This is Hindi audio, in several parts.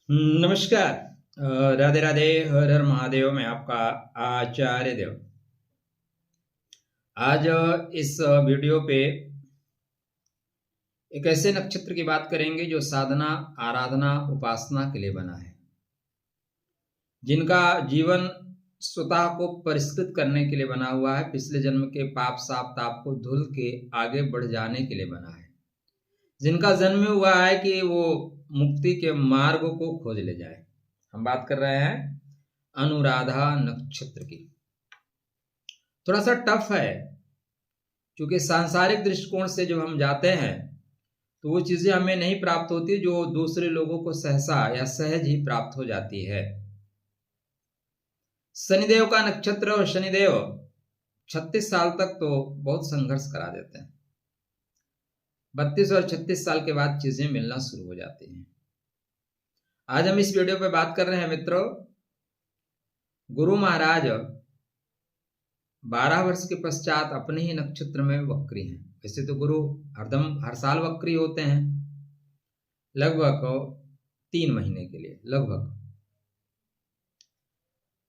नमस्कार। राधे राधे, हर हर महादेव। मैं आपका आचार्य देव। आज इस वीडियो पे एक ऐसे नक्षत्र की बात करेंगे जो साधना, आराधना, उपासना के लिए बना है, जिनका जीवन स्वतः को परिष्कृत करने के लिए बना हुआ है, पिछले जन्म के पाप साप ताप को धुल के आगे बढ़ जाने के लिए बना है, जिनका जन्म हुआ है कि वो मुक्ति के मार्ग को खोज ले जाए। हम बात कर रहे हैं अनुराधा नक्षत्र की। थोड़ा सा टफ है, क्योंकि सांसारिक दृष्टिकोण से जब हम जाते हैं तो वो चीजें हमें नहीं प्राप्त होती जो दूसरे लोगों को सहसा या सहज ही प्राप्त हो जाती है। शनिदेव का नक्षत्र, और शनिदेव 36 साल तक तो बहुत संघर्ष करा देते हैं। 32 और 36 साल के बाद चीजें मिलना शुरू हो जाती हैं। आज हम इस वीडियो पे बात कर रहे हैं मित्रों, गुरु महाराज 12 वर्ष के पश्चात अपने ही नक्षत्र में वक्री हैं। वैसे तो गुरु हर साल वक्री होते हैं, लगभग 3 महीने के लिए लगभग।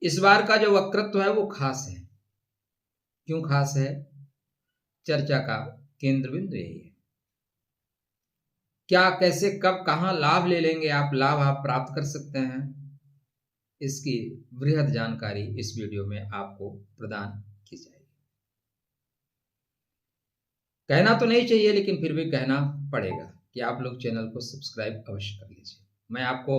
इस बार का जो वक्रत्व है वो खास है। क्यों खास है? चर्चा का केंद्र बिंदु यही है। क्या, कैसे, कब, कहां लाभ ले लेंगे आप प्राप्त कर सकते हैं, इसकी वृहद जानकारी इस वीडियो में आपको प्रदान की जाएगी। कहना तो नहीं चाहिए, लेकिन फिर भी कहना पड़ेगा कि आप लोग चैनल को सब्सक्राइब अवश्य कर लीजिए। मैं आपको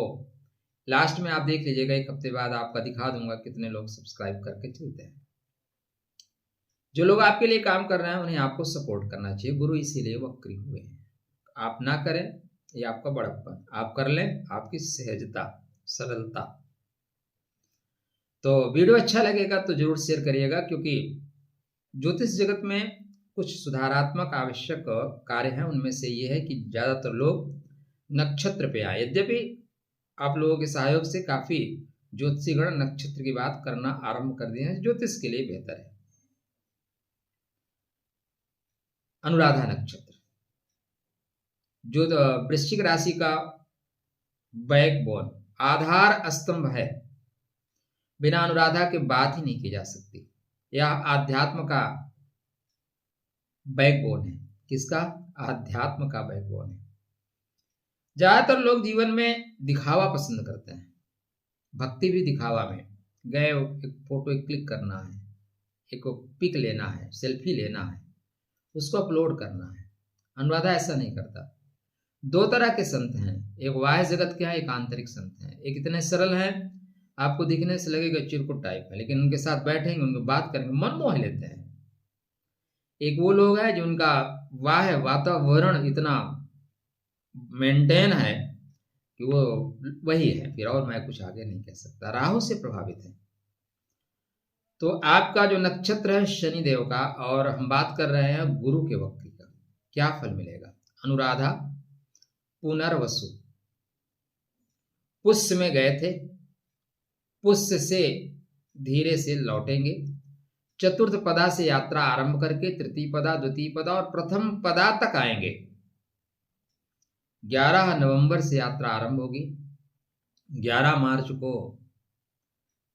लास्ट में, आप देख लीजिएगा, 1 हफ्ते बाद आपका दिखा दूंगा कितने लोग सब्सक्राइब करके चलते हैं। जो लोग आपके लिए काम कर रहे हैं उन्हें आपको सपोर्ट करना चाहिए। गुरु इसीलिए वक्री हुए हैं। आप ना करें ये आपका बड़प्पन, आप कर लें आपकी सहजता, सरलता। तो वीडियो अच्छा लगेगा तो जरूर शेयर करिएगा, क्योंकि ज्योतिष जगत में कुछ सुधारात्मक आवश्यक कार्य हैं। उनमें से ये है कि ज्यादातर लोग नक्षत्र पे आए। यद्यपि आप लोगों के सहयोग से काफी ज्योतिषीगण नक्षत्र की बात करना आरंभ कर दिए हैं, ज्योतिष के लिए बेहतर है। अनुराधा नक्षत्र जो वृश्चिक राशि का बैकबोन, आधार स्तंभ है, बिना अनुराधा के बात ही नहीं की जा सकती। यह आध्यात्म का बैकबोन है। किसका? आध्यात्म का बैकबोन है। ज्यादातर लोग जीवन में दिखावा पसंद करते हैं। भक्ति भी दिखावा में गए, एक फोटो क्लिक करना है, एक पिक लेना है, सेल्फी लेना है, उसको अपलोड करना है। अनुराधा ऐसा नहीं करता। 2 तरह के संत हैं, एक बाह्य जगत के हैं, एक आंतरिक संत हैं। एक इतने सरल हैं, आपको दिखने से लगेगा चिरकुट टाइप है, लेकिन उनके साथ बैठेंगे, उनकी बात करेंगे, मन मोह लेते हैं। एक वो लोग हैं जिनका बाह्य वातावरण इतना मेंटेन है कि वो वही है, फिर और मैं कुछ आगे नहीं कह सकता। राहु से प्रभावित है। तो आपका जो नक्षत्र है शनिदेव का, और हम बात कर रहे हैं गुरु के वक्री का, क्या फल मिलेगा? अनुराधा पुनर्वसु, पुष्य में गए थे, पुष्य से धीरे से लौटेंगे। चतुर्थ पदा से यात्रा आरंभ करके तृतीय पदा, द्वितीय पदा और प्रथम पदा तक आएंगे। 11 नवंबर से यात्रा आरंभ होगी। 11 मार्च को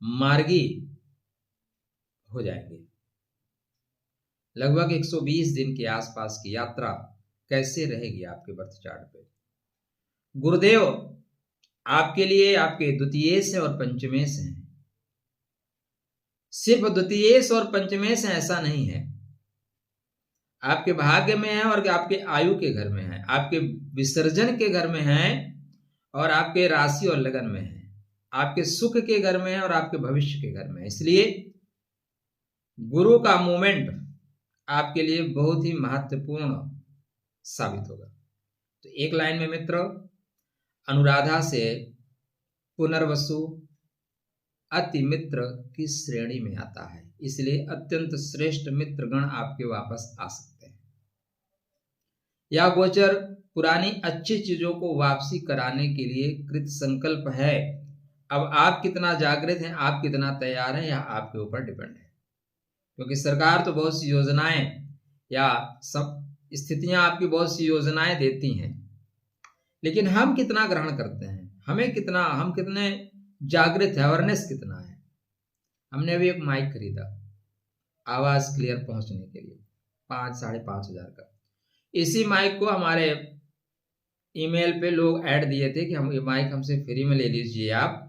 मार्गी हो जाएंगे। लगभग 120 दिन के आसपास की यात्रा कैसे रहेगी आपके बर्थ चार्ट पे? गुरुदेव आपके लिए आपके द्वितीयेश और पंचमेश हैं। सिर्फ द्वितीयेश और पंचमेश हैं ऐसा नहीं है। आपके भाग्य में है और आपके आयु के घर में है, आपके विसर्जन के घर में है और आपके राशि और लगन में है, आपके सुख के घर में है और आपके भविष्य के घर में है। इसलिए गुरु का मूवमेंट आपके लिए बहुत ही महत्वपूर्ण साबित होगा। तो एक लाइन में मित्रों, अनुराधा से पुनर्वसु अति मित्र की श्रेणी में आता है, इसलिए अत्यंत श्रेष्ठ मित्रगण आपके वापस आ सकते हैं। यह गोचर पुरानी अच्छी चीजों को वापसी कराने के लिए कृत संकल्प है। अब आप कितना जागृत हैं, आप कितना तैयार हैं, यह आपके ऊपर डिपेंड है। क्योंकि सरकार तो बहुत सी योजनाएं या सब स्थितियां आपकी बहुत सी योजनाएं देती हैं, लेकिन हम कितना ग्रहण करते हैं, हम कितने जागृत है, अवेयरनेस कितना है। हमने अभी एक माइक खरीदा आवाज क्लियर पहुंचने के लिए 5,000-5,500 का। इसी माइक को हमारे ईमेल पे लोग ऐड दिए थे कि हम ये माइक हमसे फ्री में ले लीजिए आप,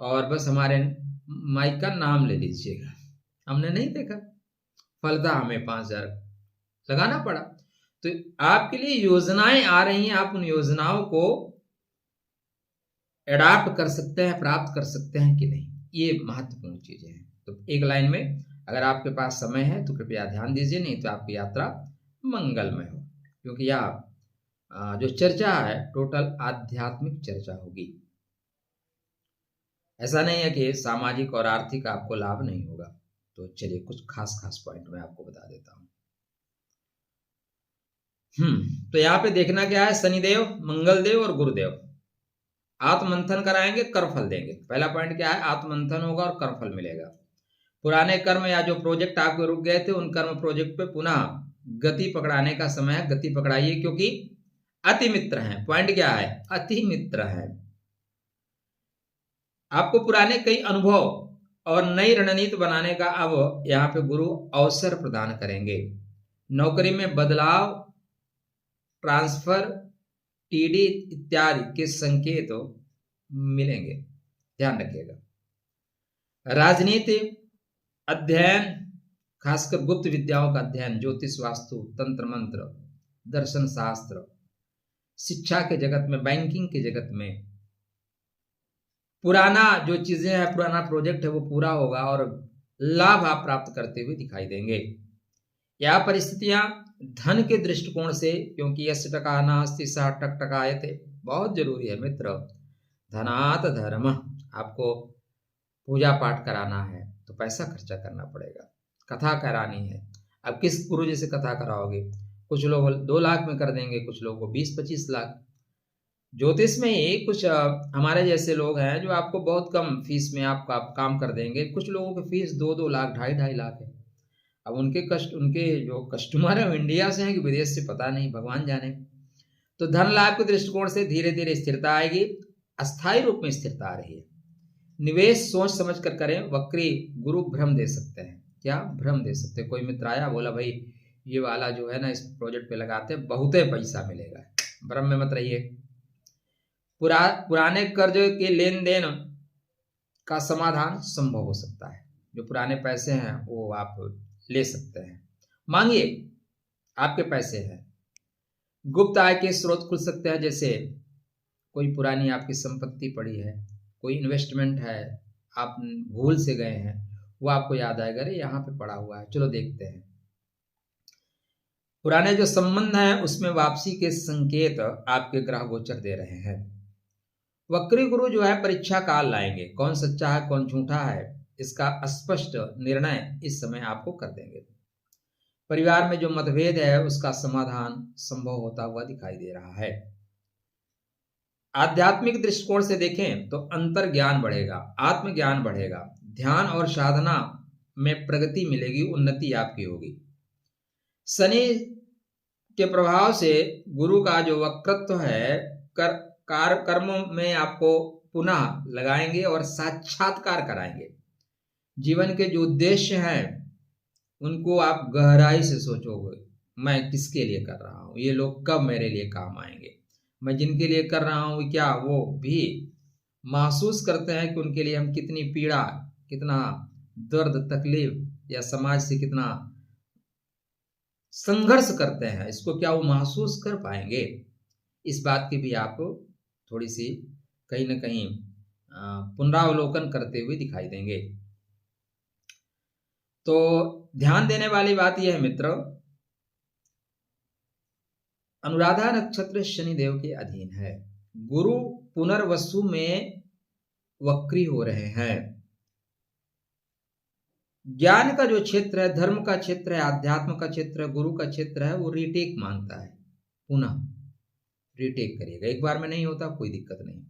और बस हमारे माइक का नाम ले लीजिएगा। हमने नहीं देखा, फलता हमें 5,000 लगाना पड़ा। तो आपके लिए योजनाएं आ रही हैं, आप उन योजनाओं को एडाप्ट कर सकते हैं, प्राप्त कर सकते हैं कि नहीं, ये महत्वपूर्ण चीजें हैं। तो एक लाइन में अगर आपके पास समय है तो कृपया ध्यान दीजिए, नहीं तो आपकी यात्रा मंगलमय हो, क्योंकि यह जो चर्चा है टोटल आध्यात्मिक चर्चा होगी। ऐसा नहीं है कि सामाजिक और आर्थिक आपको लाभ नहीं होगा। तो चलिए कुछ खास पॉइंट मैं आपको बता देता हूं। तो यहाँ पे देखना क्या है, शनिदेव, मंगलदेव और गुरुदेव आत्मंथन कराएंगे, कर्मफल देंगे। पहला पॉइंट क्या है, आत्मंथन होगा और कर्मफल मिलेगा। पुराने कर्म या जो प्रोजेक्ट आपके रुक गए थे उन कर्म प्रोजेक्ट पे पुनः गति पकड़ाने का समय है। गति पकड़ाइए, क्योंकि अति मित्र हैं। पॉइंट क्या है, अति मित्र है। आपको पुराने कई अनुभव और नई रणनीति बनाने का अब यहाँ पे गुरु अवसर प्रदान करेंगे। नौकरी में बदलाव, ट्रांसफर, टीडी इत्यादि के संकेत मिलेंगे, ध्यान रखिएगा। राजनीति, अध्ययन, खासकर गुप्त विद्याओं का अध्ययन, ज्योतिष, वास्तु, तंत्र मंत्र, दर्शन शास्त्र, शिक्षा के जगत में, बैंकिंग के जगत में पुराना जो चीजें हैं, पुराना प्रोजेक्ट है वो पूरा होगा और लाभ आप प्राप्त करते हुए दिखाई देंगे। यह परिस्थितियां धन के दृष्टिकोण से, क्योंकि यस्य टका नास्ति सह टकटकायते, बहुत जरूरी है मित्र। धनात धर्म, आपको पूजा पाठ कराना है तो पैसा खर्चा करना पड़ेगा, कथा करानी है। अब किस गुरु जी से कथा कराओगे, कुछ लोग 2 लाख में कर देंगे, कुछ लोगों को 20-25 लाख। ज्योतिष में ही कुछ हमारे जैसे लोग हैं जो आपको बहुत कम फीस में आपका काम कर देंगे। कुछ लोगों की फीस 2-2 लाख, 2.5 लाख है। अब उनके जो कस्टमर है इंडिया से हैं कि विदेश से, पता नहीं, भगवान जाने। तो धन लाभ के दृष्टिकोण से धीरे धीरे स्थिरता आएगी, अस्थायी रूप में स्थिरता आ रही है। निवेश सोच समझ कर करें। वक्री गुरु भ्रम दे सकते हैं, क्या भ्रम दे सकते हैं। कोई मित्र आया, बोला भाई ये वाला जो है ना इस प्रोजेक्ट पे लगाते हैं, बहुत पैसा मिलेगा, भ्रम में मत रहिए। पुराने कर्ज के लेन देन का समाधान संभव हो सकता है। जो पुराने पैसे हैं वो आप ले सकते हैं, मांगिए, आपके पैसे हैं। गुप्त आय के स्रोत खुल सकते हैं, जैसे कोई पुरानी आपकी संपत्ति पड़ी है, कोई इन्वेस्टमेंट है, आप भूल से गए हैं, वो आपको याद आएगा, अरे यहाँ पे पड़ा हुआ है, चलो देखते हैं। पुराने जो संबंध हैं उसमें वापसी के संकेत आपके ग्रह गोचर दे रहे हैं। वक्री गुरु जो है परीक्षा काल लाएंगे, कौन सच्चा है कौन झूठा है इसका स्पष्ट निर्णय इस समय आपको कर देंगे। परिवार में जो मतभेद है उसका समाधान संभव होता हुआ दिखाई दे रहा है। आध्यात्मिक दृष्टिकोण से देखें तो अंतर ज्ञान बढ़ेगा, आत्मज्ञान बढ़ेगा, ध्यान और साधना में प्रगति मिलेगी, उन्नति आपकी होगी। शनि के प्रभाव से गुरु का जो वक्रत्व है कर्मों में आपको पुनः लगाएंगे और साक्षात्कार कराएंगे। जीवन के जो उद्देश्य हैं उनको आप गहराई से सोचोगे, मैं किसके लिए कर रहा हूँ, ये लोग कब मेरे लिए काम आएंगे, मैं जिनके लिए कर रहा हूँ क्या वो भी महसूस करते हैं कि उनके लिए हम कितनी पीड़ा, कितना दर्द, तकलीफ या समाज से कितना संघर्ष करते हैं, इसको क्या वो महसूस कर पाएंगे। इस बात की भी आप थोड़ी सी कहीं ना कहीं पुनरावलोकन करते हुए दिखाई देंगे। तो ध्यान देने वाली बात यह है मित्र, अनुराधा नक्षत्र शनिदेव के अधीन है। गुरु पुनर्वसु में वक्री हो रहे हैं। ज्ञान का जो क्षेत्र है, धर्म का क्षेत्र है, अध्यात्म का क्षेत्र है, गुरु का क्षेत्र है, वो रीटेक मांगता है, पुनः रीटेक करिएगा। एक बार में नहीं होता, कोई दिक्कत नहीं।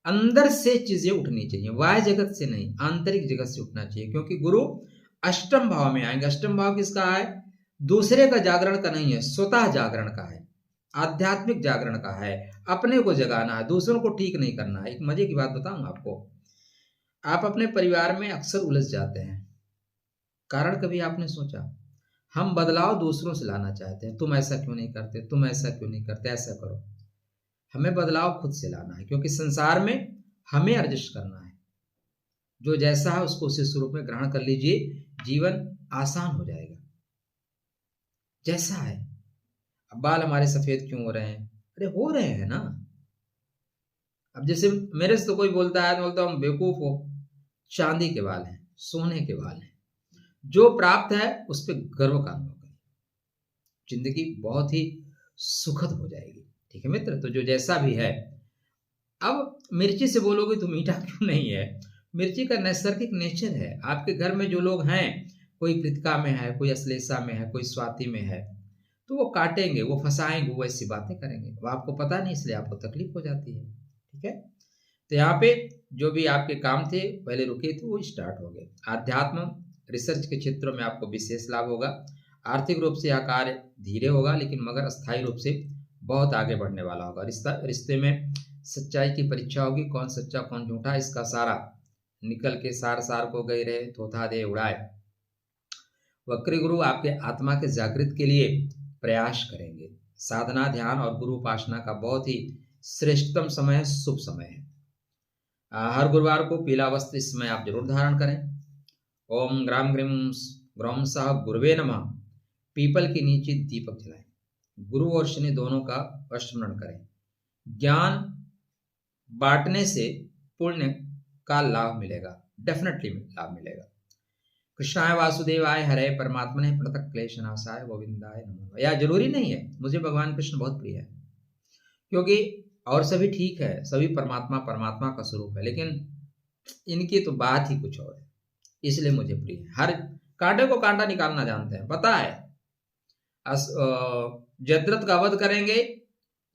अंदर से चीजें उठनी चाहिए, बाह्य जगत से नहीं, आंतरिक जगत से उठना चाहिए, क्योंकि गुरु अष्टम भाव में आएंगे। अष्टम भाव किसका है, दूसरे का जागरण का नहीं है, स्वतः जागरण का है। आध्यात्मिक जागरण का है, अपने को जगाना है, दूसरों को ठीक नहीं करना है। एक मजे की बात बताऊं आपको, आप अपने परिवार में अक्सर उलझ जाते हैं, कारण कभी आपने सोचा? हम बदलाव दूसरों से लाना चाहते हैं, तुम ऐसा क्यों नहीं करते, तुम ऐसा क्यों नहीं करते, ऐसा करो। हमें बदलाव खुद से लाना है, क्योंकि संसार में हमें एडजस्ट करना है। जो जैसा है उसको उसी स्वरूप में ग्रहण कर लीजिए, जीवन आसान हो जाएगा। जैसा है, अब बाल हमारे सफेद क्यों हो रहे हैं? अरे हो रहे हैं ना। अब जैसे मेरे से तो कोई बोलता है तो बोलता हूँ बेवकूफ हो, चांदी के बाल हैं, सोने के बाल हैं। जो प्राप्त है उस पर गर्व का अनुभव करिए, जिंदगी बहुत ही सुखद हो जाएगी। ठीक है मित्र, तो जो जैसा भी है, अब मिर्ची से बोलोगे तो मीठा क्यों नहीं है? मिर्ची का नैसर्गिक नेचर है। आपके घर में जो लोग हैं, कोई कृतिका में है, कोई अश्लेषा में है, कोई स्वाति में है, तो वो काटेंगे, वो फंसाएंगे, वो ऐसी बातें करेंगे, वो आपको पता नहीं, इसलिए आपको तकलीफ हो जाती है। ठीक है, तो यहाँ पे जो भी आपके काम थे पहले रुके थे वो स्टार्ट हो गए। आध्यात्म रिसर्च के क्षेत्रों में आपको विशेष लाभ होगा। आर्थिक रूप से यह कार्य धीरे होगा, लेकिन मगर स्थायी रूप से बहुत आगे बढ़ने वाला होगा। रिश्ते में सच्चाई की परीक्षा होगी, कौन सच्चा कौन झूठा, इसका सारा निकल के सार सार को गई रहे, थोथा दे उड़ाए। वक्री गुरु आपके आत्मा के जागृत के लिए प्रयास करेंगे। साधना, ध्यान और गुरु उपासना का बहुत ही श्रेष्ठतम समय है, शुभ समय है। हर गुरुवार को पीला वस्त्र इस समय आप जरूर धारण करें। ओम ग्राम ग्रीम ग्रौम सह गुरुवे नमः। पीपल के नीचे दीपक जलाएं। गुरु और शनि दोनों का स्मरण करें। ज्ञान बांटने से पुण्य का लाभ मिलेगा, डेफिनेटली लाभ मिलेगा। कृष्णाय वासुदेवाय हरे परमात्मने पृथक क्लेशनाशाय गोविंदाय नमः। यह जरूरी नहीं है, मुझे भगवान कृष्ण बहुत प्रिय है, क्योंकि और सभी ठीक है, सभी परमात्मा परमात्मा का स्वरूप है, लेकिन इनकी तो बात ही कुछ और है, इसलिए मुझे प्रिय है। हर कांटे को कांटा निकालना जानते हैं, पता है। जयद्रथ का वध करेंगे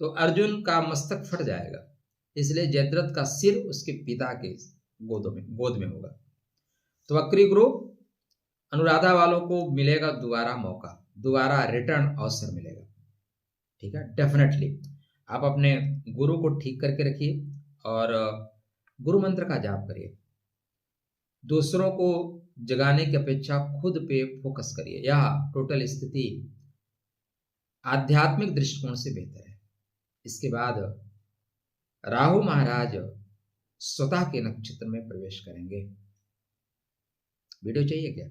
तो अर्जुन का मस्तक फट जाएगा, इसलिए जयद्रथ का सिर उसके पिता के गोद में होगा। तो वक्री गुरु अनुराधा वालों को मिलेगा दोबारा मौका, दोबारा रिटर्न अवसर मिलेगा। ठीक है, डेफिनेटली आप अपने गुरु को ठीक करके रखिए और गुरु मंत्र का जाप करिए। दूसरों को जगाने की अपेक्षा खुद पे फोकस करिए। यह टोटल स्थिति आध्यात्मिक दृष्टिकोण से बेहतर है। इसके बाद राहु महाराज स्वतः के नक्षत्र में प्रवेश करेंगे। वीडियो चाहिए क्या?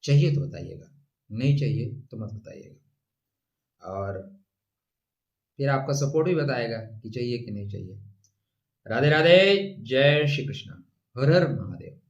चाहिए तो बताइएगा, नहीं चाहिए तो मत बताइएगा, और फिर आपका सपोर्ट भी बताएगा कि चाहिए कि नहीं चाहिए। राधे राधे, जय श्री कृष्ण, हर हर महादेव।